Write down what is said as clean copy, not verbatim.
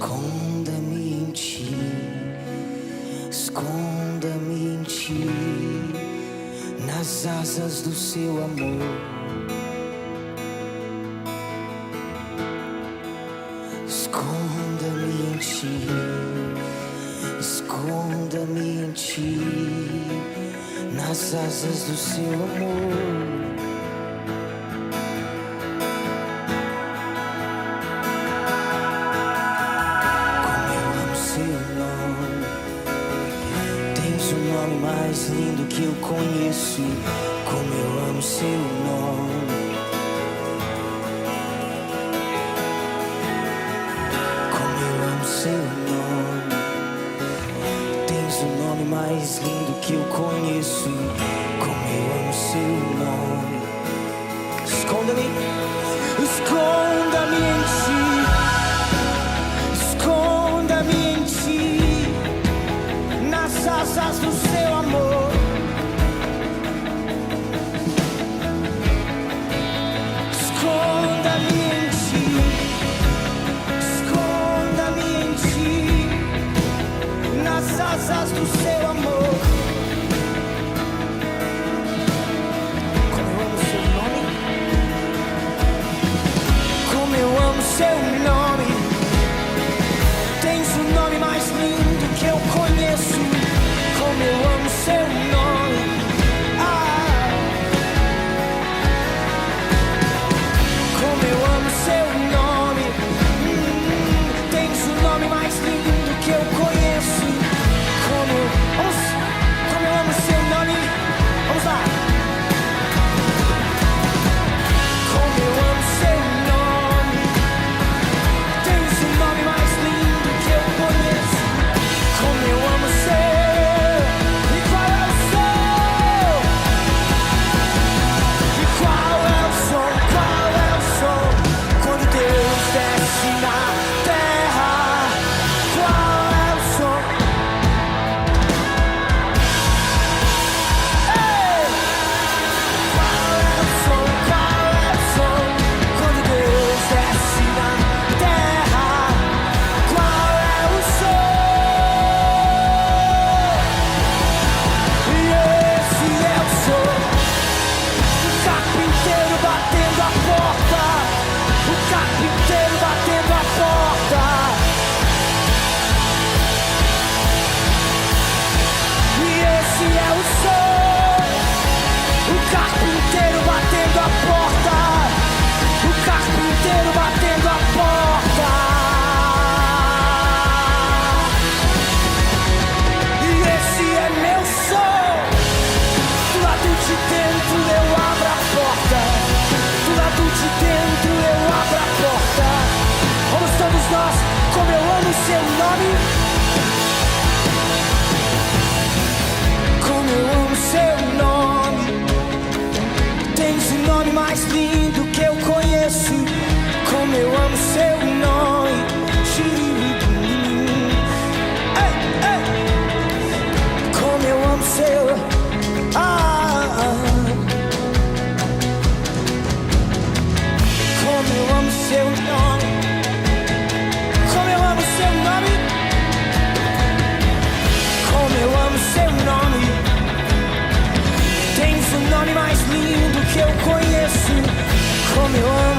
Esconda-me em ti, esconda-me em ti, nas asas do seu amor. Esconda-me em ti, esconda-me em ti, nas asas do seu amor. Tens o nome mais lindo que eu conheço. Como eu amo seu nome. Como eu amo seu nome. Tens o nome mais lindo que eu conheço. Como eu amo seu nome. Esconda-me, esconda-me em ti. Esconda-me em ti, nas asas do seu amor. Esconda-me em ti, esconda-me em ti, nas asas do seu amor. Como eu amo seu nome, como eu amo seu nome. Tens o nome mais lindo que eu conheço. Como eu amo seu nome. Como eu amo seu nome. Tens o nome mais lindo que eu conheço. Como eu amo seu nome. Vamos lá. Como eu amo seu nome. Tens o nome mais lindo que eu conheço. Como eu amo seu. Como eu amo seu nome. Como eu amo seu nome. Tens o nome mais lindo que eu conheço. Como eu amo seu nome. Ei, ei. Como eu amo seu. Como eu amo seu nome. Como eu amo seu nome. Como eu amo seu nome. Tens o nome mais lindo que eu conheço. Como eu amo.